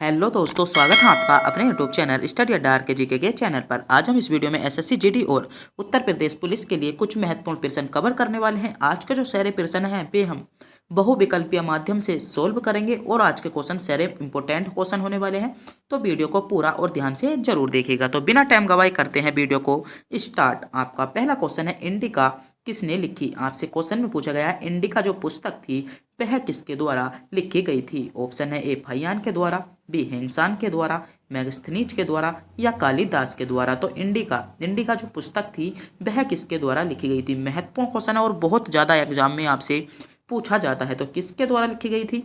Hello दोस्तों, स्वागत है आपका अपने यूट्यूब चैनल स्टडी अड्डा के जीके के चैनल पर। आज हम इस वीडियो में एसएससी जीडी और उत्तर प्रदेश पुलिस के लिए कुछ महत्वपूर्ण प्रश्न कवर करने वाले हैं। आज के जो सारे प्रश्न हैं वे हम बहुविकल्पीय माध्यम से सोल्व करेंगे और आज के क्वेश्चन सारे इंपॉर्टेंट क्वेश्चन होने वाले हैं, तो वीडियो को पूरा और ध्यान से जरूर देखिएगा। तो बिना टाइम गवाए करते हैं वीडियो को स्टार्ट। आपका पहला क्वेश्चन है, इंडिका किसने लिखी? आपसे क्वेश्चन में पूछा गया है इंडिका जो पुस्तक थी वह किसके द्वारा लिखी गई थी? ऑप्शन है ए फाहियान के द्वारा, बी हेंगसान के द्वारा, मैगस्थनीज के द्वारा या कालिदास के द्वारा। तो इंडिका जो पुस्तक थी वह किसके द्वारा लिखी गई थी? महत्वपूर्ण क्वेश्चन है और बहुत ज़्यादा एग्जाम में आपसे पूछा जाता है। तो किसके द्वारा लिखी गई थी?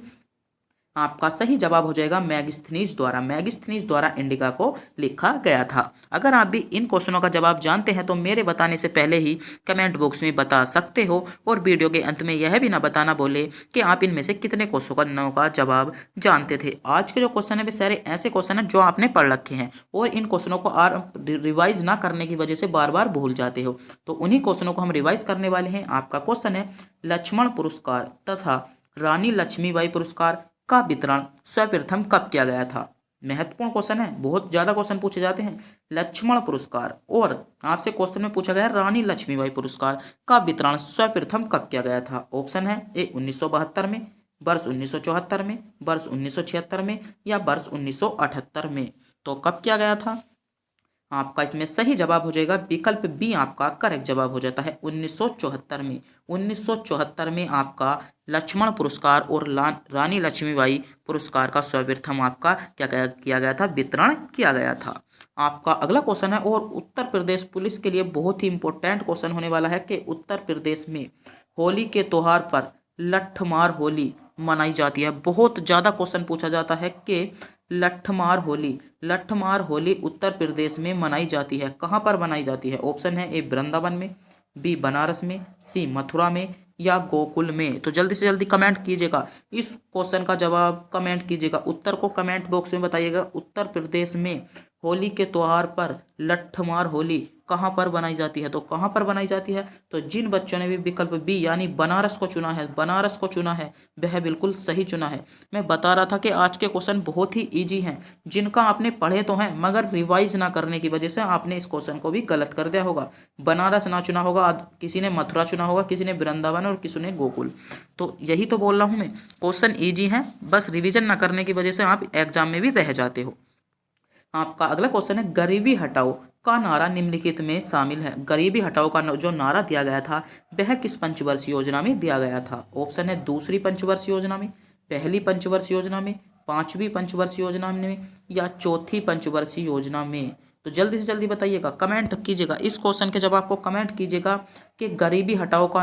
आपका सही जवाब हो जाएगा मैगस्थनीज द्वारा। मैगस्थनीज द्वारा इंडिका को लिखा गया था। अगर आप भी इन क्वेश्चनों का जवाब जानते हैं तो मेरे बताने से पहले ही कमेंट बॉक्स में बता सकते हो, और वीडियो के अंत में यह भी ना बताना बोले कि आप इनमें से कितने क्वेश्चनों का जवाब जानते थे। आज के जो क्वेश्चन है वे सारे ऐसे क्वेश्चन हैं जो आपने पढ़ रखे हैं और इन क्वेश्चनों को रिवाइज ना करने की वजह से बार बार भूल जाते हो, तो उन्हीं क्वेश्चनों को हम रिवाइज करने वाले हैं। आपका क्वेश्चन है, लक्ष्मण पुरस्कार तथा रानी लक्ष्मीबाई पुरस्कार का वितरण सर्वप्रथम कब किया गया था? महत्वपूर्ण क्वेश्चन है, बहुत ज्यादा क्वेश्चन पूछे जाते हैं। लक्ष्मण पुरस्कार और आपसे क्वेश्चन में पूछा गया रानी लक्ष्मीबाई पुरस्कार का वितरण सर्वप्रथम कब किया गया था? ऑप्शन है ए 1972 में, वर्ष 1974 में, वर्ष 1976 में या वर्ष 1978 में। तो कब किया गया था? आपका इसमें सही जवाब हो जाएगा विकल्प बी, आपका करेक्ट जवाब हो जाता है 1974 में। 1974 में आपका लक्ष्मण पुरस्कार और रानी लक्ष्मीबाई पुरस्कार का सर्वप्रथम आपका क्या किया गया था? वितरण किया गया था। आपका अगला क्वेश्चन है, और उत्तर प्रदेश पुलिस के लिए बहुत ही इंपॉर्टेंट क्वेश्चन होने वाला है कि उत्तर प्रदेश में होली के त्योहार पर लठमार होली मनाई जाती है। बहुत ज़्यादा क्वेश्चन पूछा जाता है कि लठमार होली उत्तर प्रदेश में मनाई जाती है, कहाँ पर मनाई जाती है? ऑप्शन है ए वृंदावन में, बी बनारस में, सी मथुरा में या गोकुल में। तो जल्दी से जल्दी कमेंट कीजिएगा, इस क्वेश्चन का जवाब कमेंट कीजिएगा, उत्तर को कमेंट बॉक्स में बताइएगा। उत्तर प्रदेश में होली के त्योहार पर लठमार होली कहाँ पर बनाई जाती है? तो कहाँ पर बनाई जाती है? तो जिन बच्चों ने भी विकल्प बी यानी बनारस को चुना है वह बिल्कुल सही चुना है। मैं बता रहा था कि आज के क्वेश्चन बहुत ही इजी हैं, जिनका आपने पढ़े तो हैं मगर रिवाइज ना करने की वजह से आपने इस क्वेश्चन को भी गलत कर दिया होगा। बनारस ना चुना होगा, किसी ने मथुरा चुना होगा, किसी ने वृंदावन और किसी ने गोकुल। तो यही तो बोल रहा हूँ मैं, क्वेश्चन ईजी हैं, बस रिविजन ना करने की वजह से आप एग्जाम में भी रह जाते हो। आपका अगला क्वेश्चन है, गरीबी हटाओ का नारा निम्नलिखित में शामिल है। गरीबी हटाओ का जो नारा दिया गया था वह किस पंचवर्षीय योजना में दिया गया था? ऑप्शन है दूसरी पंचवर्षीय योजना में, पहली पंचवर्षीय योजना में, पांचवी पंचवर्षीय योजना में या चौथी पंचवर्षीय योजना में। तो जल्दी से जल्दी बताइएगा, कमेंट कीजिएगा, इस क्वेश्चन के जवाब को कमेंट कीजिएगा कि गरीबी हटाओ का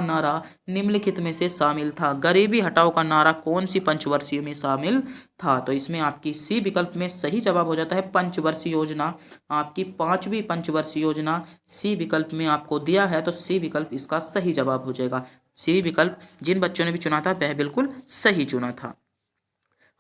नारा निम्नलिखित में से शामिल था। गरीबी हटाओ का नारा कौन सी पंचवर्षीय में शामिल था? तो इसमें आपकी सी विकल्प में सही जवाब हो जाता है पंचवर्षीय योजना, आपकी पांचवी पंचवर्षीय योजना सी विकल्प में आपको दिया है, तो सी विकल्प इसका सही जवाब हो जाएगा। सी विकल्प जिन बच्चों ने भी चुना था वह बिल्कुल सही चुना था।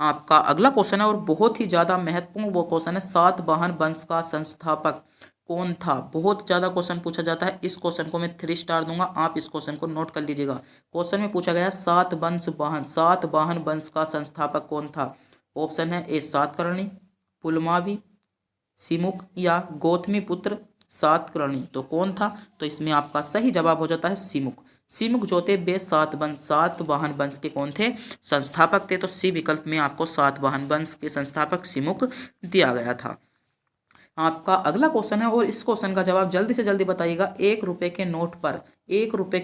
आपका अगला क्वेश्चन है और बहुत ही ज्यादा महत्वपूर्ण वो क्वेश्चन है, सातवाहन वंश का संस्थापक कौन था? बहुत ज्यादा क्वेश्चन पूछा जाता है, इस क्वेश्चन को मैं 3 स्टार दूंगा, आप इस क्वेश्चन को नोट कर लीजिएगा। क्वेश्चन में पूछा गया है सातवाहन वंश का संस्थापक कौन था? ऑप्शन है ए सातकर्णी, पुलमावी, सिमुक या गौतमी पुत्र सातकर्णी। तो कौन था? तो इसमें आपका सही जवाब हो जाता है सिमुक जो थे वे सातवाहन वंश के कौन थे? संस्थापक थे। तो सी विकल्प में आपको सातवाहन वंश के संस्थापक सिमुक दिया गया था। आपका अगला क्वेश्चन है और इस क्वेश्चन का जवाब जल्दी से जल्दी बताइएगा। 1 रुपए के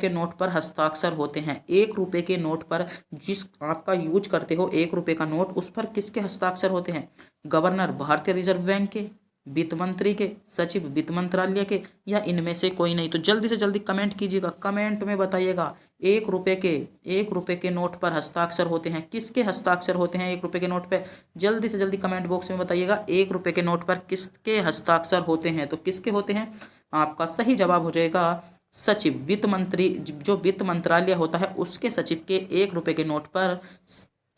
नोट पर हस्ताक्षर होते हैं। 1 रुपए के नोट पर जिस आपका यूज करते हो 1 रुपए का नोट, उस पर किसके हस्ताक्षर होते हैं? गवर्नर भारतीय रिजर्व बैंक के, वित्त मंत्री के, सचिव वित्त मंत्रालय के या इनमें से कोई नहीं? तो जल्दी से जल्दी कमेंट कीजिएगा, कमेंट में बताइएगा 1 रुपए के नोट पर हस्ताक्षर होते हैं, किसके हस्ताक्षर होते हैं 1 रुपए के नोट पे? जल्दी से जल्दी कमेंट बॉक्स में बताइएगा 1 रुपए के नोट पर किसके हस्ताक्षर होते हैं? तो किसके होते हैं? आपका सही जवाब हो जाएगा सचिव, वित्त मंत्री, जो वित्त मंत्रालय होता है उसके सचिव के 1 रुपए के नोट पर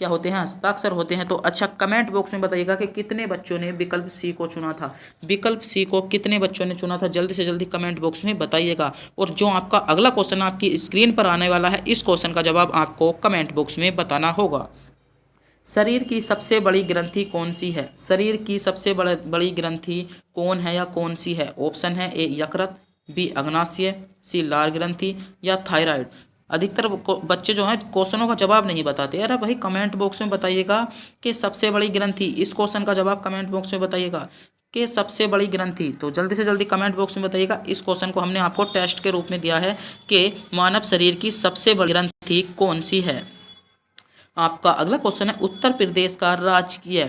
क्या होते हैं? हस्ताक्षर होते हैं। तो अच्छा, कमेंट बॉक्स में बताइएगा कि कितने बच्चों ने विकल्प सी को चुना था। विकल्प सी को कितने बच्चों ने चुना था? जल्दी से जल्दी कमेंट बॉक्स में बताइएगा। और जो आपका अगला क्वेश्चन आपकी स्क्रीन पर आने वाला है, इस क्वेश्चन का जवाब आपको कमेंट बॉक्स में बताना होगा। शरीर की सबसे बड़ी ग्रंथि कौन सी है? शरीर की सबसे बड़ी ग्रंथि कौन है या कौन सी है? ऑप्शन है ए यकृत, बी अग्नाशय, सी लार ग्रंथि या थायराइड। अधिकतर बच्चे जो हैं क्वेश्चनों का जवाब नहीं बताते। अरे भाई कमेंट बॉक्स में बताइएगा कि सबसे बड़ी ग्रंथि, इस क्वेश्चन का जवाब कमेंट बॉक्स में बताइएगा कि सबसे बड़ी ग्रंथि। तो जल्दी से जल्दी कमेंट बॉक्स में बताइएगा। इस क्वेश्चन को हमने आपको टेस्ट के रूप में दिया है कि मानव शरीर की सबसे बड़ी ग्रंथि कौन सी है। आपका अगला क्वेश्चन है उत्तर प्रदेश का राजकीय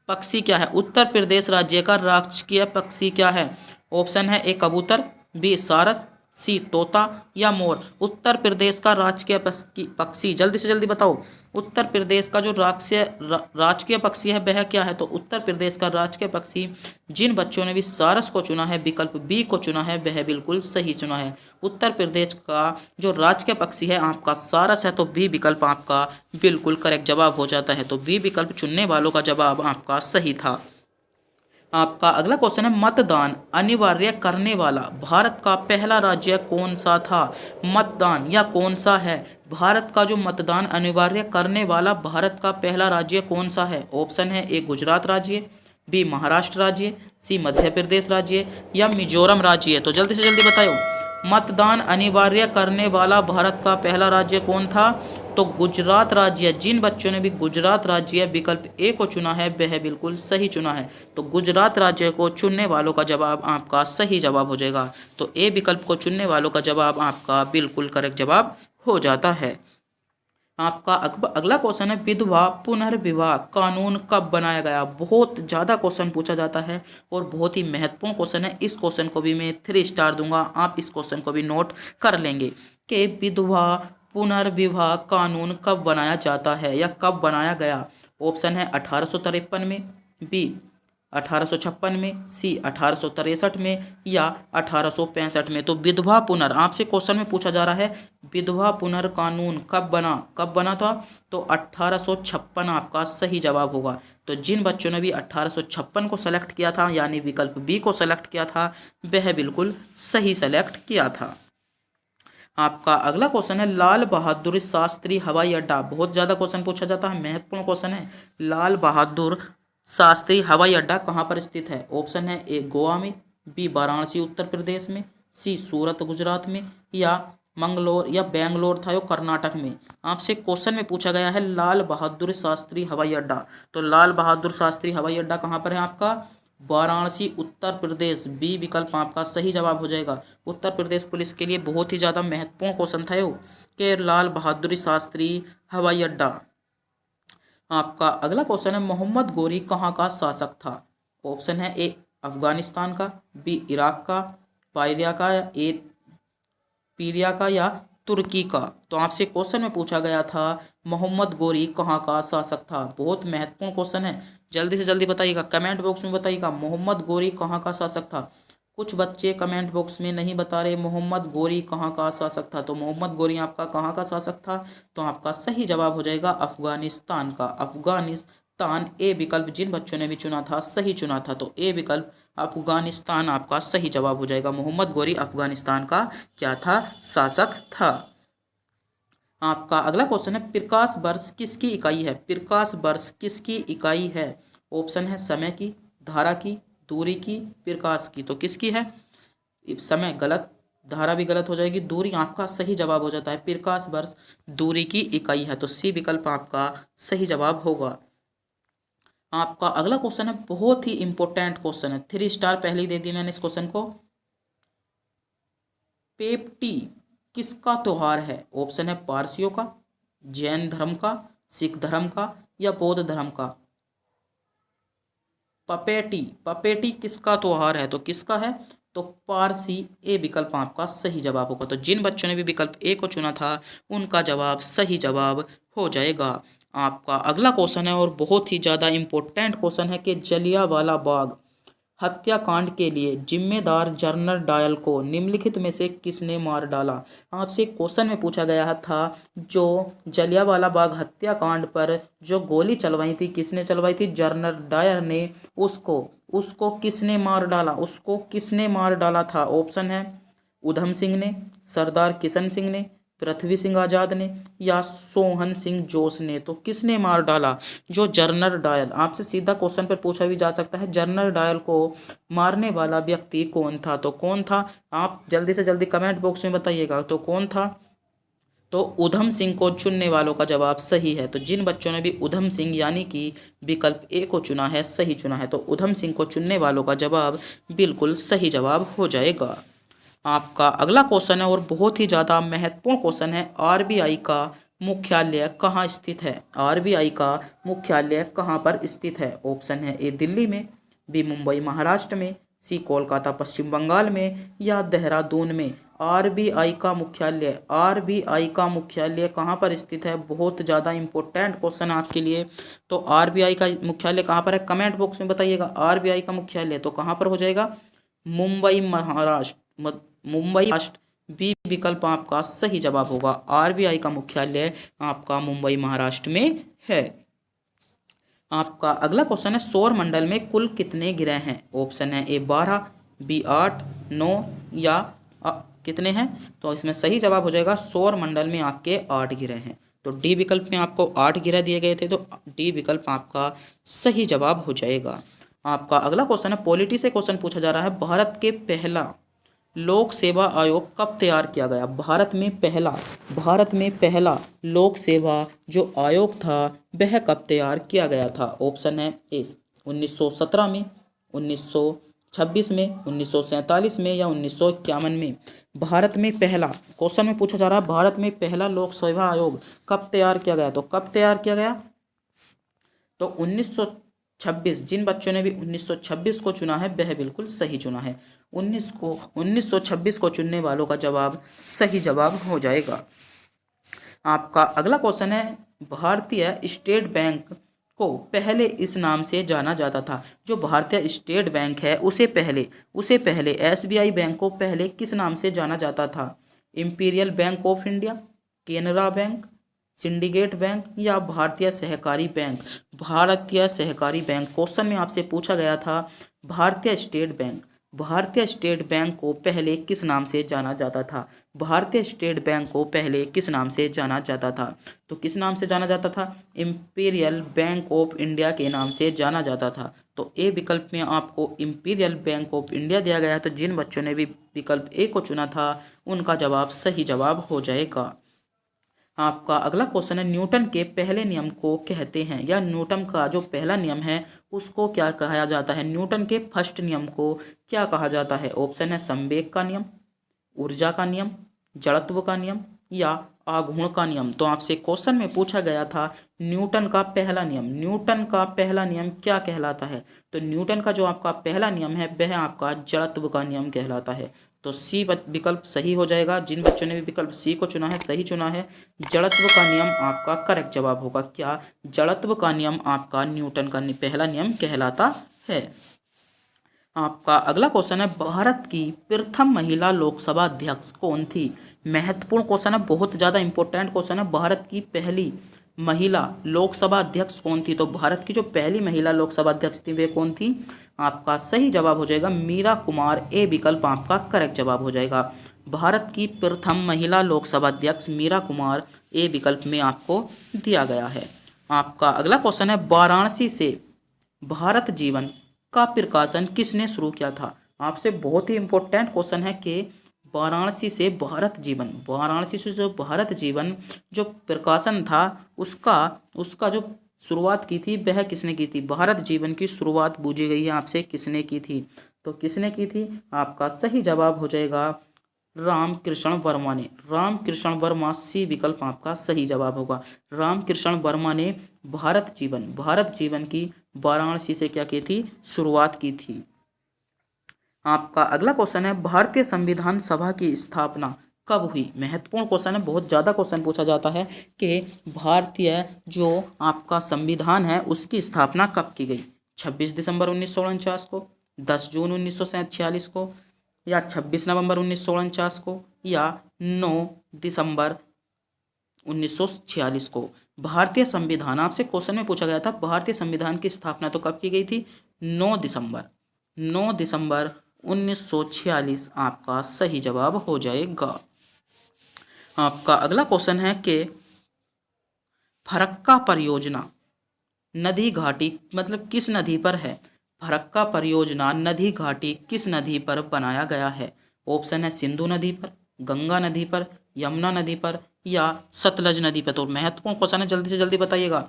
पक्षी क्या है? उत्तर प्रदेश राज्य का राजकीय पक्षी क्या है? ऑप्शन है ए कबूतर, बी सारस, सी तोता या मोर। उत्तर प्रदेश का राजकीय पक्षी, जल्दी से जल्दी बताओ। उत्तर प्रदेश का जो राजकीय पक्षी है वह क्या है? तो उत्तर प्रदेश का राजकीय पक्षी, जिन बच्चों ने भी सारस को चुना है, विकल्प बी को चुना है, वह बिल्कुल सही चुना है। उत्तर प्रदेश का जो राजकीय पक्षी है आपका सारस है, तो बी विकल्प आपका बिल्कुल करेक्ट जवाब हो जाता है। तो बी विकल्प चुनने वालों का जवाब आपका सही था। आपका अगला क्वेश्चन है मतदान अनिवार्य करने वाला भारत का पहला राज्य कौन सा था? मतदान या कौन सा है? भारत का जो मतदान अनिवार्य करने वाला भारत का पहला राज्य कौन सा है? ऑप्शन है ए गुजरात राज्य, बी महाराष्ट्र राज्य, सी मध्य प्रदेश राज्य या मिजोरम राज्य। तो जल्दी से जल्दी बताओ, मतदान अनिवार्य करने वाला भारत का पहला राज्य कौन था? तो गुजरात राज्य। जिन बच्चों ने भी गुजरात राज्य विकल्प ए को चुना है वह बिल्कुल सही चुना है। तो गुजरात राज्य को चुनने वालों का जवाब आपका सही जवाब हो जाएगा। तो ए विकल्प को चुनने वालों का जवाब आपका बिल्कुल करेक्ट जवाब हो जाता है। आपका अगला क्वेश्चन है विधवा पुनर्विवाह कानून कब बनाया गया? बहुत ज़्यादा क्वेश्चन पूछा जाता है और बहुत ही महत्वपूर्ण क्वेश्चन है। इस क्वेश्चन को भी मैं 3 स्टार दूंगा। आप इस क्वेश्चन को भी नोट कर लेंगे कि विधवा पुनर्विवाह कानून कब बनाया जाता है या कब बनाया गया? ऑप्शन है 1853 में, बी 1856 में, सी 1863 में या 1865 में। तो विधवा पुनर आपसे क्वेश्चन में पूछा जा रहा है विधवा पुनर कानून कब बना था? तो 1856 आपका सही जवाब होगा। तो जिन बच्चों ने भी 1856 को सेलेक्ट किया था यानी विकल्प बी को सेलेक्ट किया था वह बिल्कुल सही सेलेक्ट किया था। आपका अगला क्वेश्चन है लाल बहादुर शास्त्री हवाई अड्डा। बहुत ज़्यादा क्वेश्चन पूछा जाता है, महत्वपूर्ण क्वेश्चन है। लाल बहादुर शास्त्री हवाई अड्डा कहाँ पर स्थित है? ऑप्शन है ए गोवा में, बी वाराणसी उत्तर प्रदेश में, सी सूरत गुजरात में या मंगलोर या बेंगलोर था कर्नाटक में। आपसे क्वेश्चन में पूछा गया है लाल बहादुर शास्त्री हवाई अड्डा। तो लाल बहादुर शास्त्री हवाई अड्डा कहाँ पर है आपका? वाराणसी उत्तर प्रदेश। बी विकल्प आपका सही जवाब हो जाएगा। उत्तर प्रदेश पुलिस के लिए बहुत ही ज़्यादा महत्वपूर्ण क्वेश्चन था कि लाल बहादुर शास्त्री हवाई अड्डा। आपका अगला क्वेश्चन है मोहम्मद गोरी कहाँ का शासक था? ऑप्शन है ए अफगानिस्तान का, बी इराक का, पीरिया का या तुर्की का। तो आपसे क्वेश्चन में पूछा गया था मोहम्मद गोरी कहाँ का शासक था। बहुत महत्वपूर्ण क्वेश्चन है, जल्दी से जल्दी बताइएगा, कमेंट बॉक्स में बताइएगा मोहम्मद गोरी कहाँ का शासक था। कुछ बच्चे कमेंट बॉक्स में नहीं बता रहे मोहम्मद गोरी कहाँ का शासक था। तो मोहम्मद गोरी आपका कहाँ का शासक था? तो आपका सही जवाब हो जाएगा अफगानिस्तान का। अफगानिस्तान ए विकल्प जिन बच्चों ने भी चुना था सही चुना था। तो ए विकल्प अफगानिस्तान आपका सही जवाब हो जाएगा। मोहम्मद गोरी अफगानिस्तान का क्या था? शासक था। आपका अगला क्वेश्चन है प्रकाश वर्ष किसकी इकाई है? प्रकाश वर्ष किसकी इकाई है? ऑप्शन है समय की, धारा की, दूरी की, प्रकाश की। तो किसकी है? समय गलत, धारा भी गलत हो जाएगी, दूरी आपका सही जवाब हो जाता है। प्रकाश वर्ष दूरी की इकाई है। तो सी विकल्प आपका सही जवाब होगा। आपका अगला क्वेश्चन है बहुत ही इंपॉर्टेंट क्वेश्चन है, 3 स्टार पहले ही दे दी मैंने इस क्वेश्चन को। पेपटी किसका त्योहार है? ऑप्शन है पारसियों का, जैन धर्म का, सिख धर्म का या बौद्ध धर्म का। पपेटी किसका त्योहार है? तो किसका है? तो पारसी। ए विकल्प आपका सही जवाब होगा। तो जिन बच्चों ने भी विकल्प ए को चुना था उनका जवाब सही जवाब हो जाएगा। आपका अगला क्वेश्चन है और बहुत ही ज़्यादा इम्पोर्टेंट क्वेश्चन है कि जलियांवाला बाग हत्याकांड के लिए जिम्मेदार जनरल डायल को निम्नलिखित में से किसने मार डाला? आपसे क्वेश्चन में पूछा गया था जो जलियांवाला बाग हत्याकांड पर जो गोली चलवाई थी किसने चलवाई थी? जनरल डायर ने। उसको किसने मार डाला? उसको किसने मार डाला था? ऑप्शन है उधम सिंह ने, सरदार किशन सिंह ने, पृथ्वी सिंह आजाद ने या सोहन सिंह जोश ने? तो किसने मार डाला? जो जनरल डायल। आपसे सीधा क्वेश्चन पर पूछा भी जा सकता है, जनरल डायल को मारने वाला व्यक्ति कौन था? तो कौन था? आप जल्दी से जल्दी कमेंट बॉक्स में बताइएगा, तो कौन था? तो उधम सिंह को चुनने वालों का जवाब सही है। तो जिन बच्चों ने भी उधम सिंह यानी कि विकल्प ए को चुना है, सही चुना है, तो उधम सिंह को चुनने वालों का जवाब बिल्कुल सही जवाब हो जाएगा। आपका अगला क्वेश्चन है और बहुत ही ज़्यादा महत्वपूर्ण क्वेश्चन है, आरबीआई का मुख्यालय कहाँ स्थित है? आरबीआई का मुख्यालय कहाँ पर स्थित है? ऑप्शन है ए दिल्ली में, बी मुंबई महाराष्ट्र में, सी कोलकाता पश्चिम बंगाल में, या देहरादून में। आरबीआई का मुख्यालय कहाँ पर स्थित है? बहुत ज़्यादा इंपॉर्टेंट क्वेश्चन आपके लिए। तो आरबीआई का मुख्यालय कहाँ पर है? कमेंट बॉक्स में बताइएगा। आरबीआई का मुख्यालय तो कहाँ पर हो जाएगा? मुंबई महाराष्ट्र, मुंबई महाराष्ट्र। बी विकल्प आपका सही जवाब होगा। आरबीआई का मुख्यालय आपका मुंबई महाराष्ट्र में है। आपका अगला क्वेश्चन है, सौर मंडल में कुल कितने ग्रह हैं? ऑप्शन है ए 12, बी 8, 9 या कितने हैं? तो इसमें सही जवाब हो जाएगा सौर मंडल में आपके 8 ग्रह हैं। तो डी विकल्प में आपको 8 ग्रह दिए गए थे, तो डी विकल्प आपका सही जवाब हो जाएगा। आपका अगला क्वेश्चन है, पॉलिटी से क्वेश्चन पूछा जा रहा है, भारत के पहला लोक सेवा आयोग कब तैयार किया गया? भारत में पहला लोक सेवा जो आयोग था वह कब तैयार किया गया था? ऑप्शन है ए 1917 में, 1926 में, 1947 में या 1951 में। भारत में पहला, क्वेश्चन में पूछा जा रहा है भारत में पहला लोक सेवा आयोग कब तैयार किया गया? तो कब तैयार किया गया? तो 1926। जिन बच्चों ने भी 1926 को चुना है वह बिल्कुल सही चुना है। 1926 को चुनने वालों का जवाब सही जवाब हो जाएगा। आपका अगला क्वेश्चन है, भारतीय स्टेट बैंक को पहले इस नाम से जाना जाता था। जो भारतीय स्टेट बैंक है उसे पहले एसबीआई बैंक को पहले किस नाम से जाना जाता था? Imperial bank of India, Canara bank, syndicate bank या भारतीय सहकारी बैंक? भारतीय सहकारी बैंक क्वेश्चन में आपसे पूछा गया था। भारतीय स्टेट बैंक को पहले किस नाम से जाना जाता था? भारतीय स्टेट बैंक को पहले किस नाम से जाना जाता था? तो किस नाम से जाना जाता था? इंपीरियल बैंक ऑफ इंडिया के नाम से जाना जाता था। तो ए विकल्प में आपको इंपीरियल बैंक ऑफ इंडिया दिया गया है। तो जिन बच्चों ने भी विकल्प ए को चुना था उनका जवाब सही जवाब हो जाएगा। आपका अगला क्वेश्चन है, न्यूटन के पहले नियम को कहते हैं, या न्यूटन का जो पहला नियम है उसको क्या कहा जाता है? न्यूटन के फर्स्ट नियम को क्या कहा जाता है? ऑप्शन है संवेग का नियम, ऊर्जा का नियम, जड़त्व का नियम या आघूर्ण का नियम। तो आपसे क्वेश्चन में पूछा गया था न्यूटन का पहला नियम क्या कहलाता है? तो न्यूटन का जो आपका पहला नियम है वह आपका जड़त्व का नियम कहलाता है। तो सी विकल्प सही हो जाएगा। जिन बच्चों ने भी विकल्प सी को चुना है सही चुना है। जड़त्व का नियम आपका करेक्ट जवाब होगा। क्या जड़त्व का नियम आपका न्यूटन का पहला नियम कहलाता है? आपका अगला क्वेश्चन है, भारत की प्रथम महिला लोकसभा अध्यक्ष कौन थी? महत्वपूर्ण क्वेश्चन है, बहुत ज़्यादा इंपॉर्टेंट क्वेश्चन है। भारत की पहली महिला लोकसभा अध्यक्ष कौन थी? तो भारत की जो पहली महिला लोकसभा अध्यक्ष थी वे कौन थी? आपका सही जवाब हो जाएगा मीरा कुमार। ए विकल्प आपका करेक्ट जवाब हो जाएगा। भारत की प्रथम महिला लोकसभा अध्यक्ष मीरा कुमार, ए विकल्प में आपको दिया गया है। आपका अगला क्वेश्चन है, वाराणसी से भारत जीवन का प्रकाशन किसने शुरू किया था? आपसे बहुत ही इंपॉर्टेंट क्वेश्चन है कि वाराणसी से जो भारत जीवन जो प्रकाशन था उसका जो शुरुआत की थी वह किसने की थी? भारत जीवन की शुरुआत पूछी गई है आपसे, किसने की थी? तो किसने की थी? आपका सही जवाब हो जाएगा रामकृष्ण वर्मा ने। रामकृष्ण वर्मा, सी विकल्प आपका सही जवाब होगा। रामकृष्ण वर्मा ने भारत जीवन की वाराणसी से क्या की थी? शुरुआत की थी। आपका अगला क्वेश्चन है, भारतीय संविधान सभा की स्थापना कब हुई? महत्वपूर्ण क्वेश्चन है, बहुत ज़्यादा क्वेश्चन पूछा जाता है कि भारतीय जो आपका संविधान है उसकी स्थापना कब की गई? 26 दिसंबर 1949 को, 10 जून 1946 को, या 26 नवंबर 1949 को, या 9 दिसंबर 1946 को। भारतीय संविधान, आपसे क्वेश्चन में पूछा गया था भारतीय संविधान की स्थापना तो कब की गई थी? 9 दिसंबर 1946 आपका सही जवाब हो जाएगा। आपका अगला क्वेश्चन है कि फरक्का परियोजना नदी घाटी मतलब किस नदी पर है। फरक्का परियोजना नदी घाटी किस नदी पर बनाया गया है। ऑप्शन है सिंधु नदी पर, गंगा नदी पर, यमुना नदी पर या सतलज नदी पर। तो महत्वपूर्ण क्वेश्चन है, जल्दी से जल्दी बताइएगा।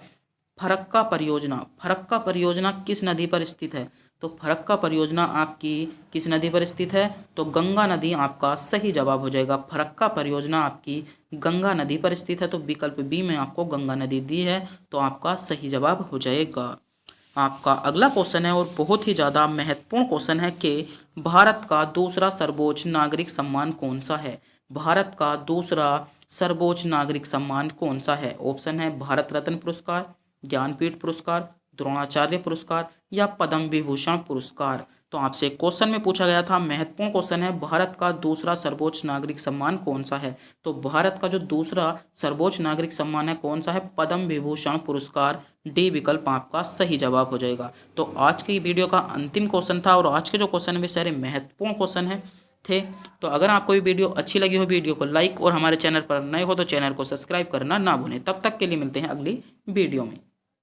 फरक्का परियोजना किस नदी पर स्थित है। तो फरक्का परियोजना आपकी किस नदी पर स्थित है। तो गंगा नदी आपका सही जवाब हो जाएगा। फरक्का परियोजना आपकी गंगा नदी पर स्थित है। तो विकल्प बी में आपको गंगा नदी दी है, तो आपका सही जवाब हो जाएगा। आपका अगला क्वेश्चन है और बहुत ही ज़्यादा महत्वपूर्ण क्वेश्चन है कि भारत का दूसरा सर्वोच्च नागरिक सम्मान कौन सा है। भारत का दूसरा सर्वोच्च नागरिक सम्मान कौन सा है। ऑप्शन है भारत रत्न पुरस्कार, ज्ञानपीठ पुरस्कार, द्रोणाचार्य पुरस्कार या पद्म विभूषण पुरस्कार। तो आपसे क्वेश्चन में पूछा गया था, महत्वपूर्ण क्वेश्चन है, भारत का दूसरा सर्वोच्च नागरिक सम्मान कौन सा है। तो भारत का जो दूसरा सर्वोच्च नागरिक सम्मान है कौन सा है, पद्म विभूषण पुरस्कार। डी विकल्प आपका सही जवाब हो जाएगा। तो आज की वीडियो का अंतिम क्वेश्चन था और आज के जो क्वेश्चन है वे सारे महत्वपूर्ण क्वेश्चन है थे। तो अगर आपको ये वीडियो अच्छी लगी हो, वीडियो को लाइक और हमारे चैनल पर नए हो तो चैनल को सब्सक्राइब करना ना भूलें। तब तक के लिए मिलते हैं अगली वीडियो में।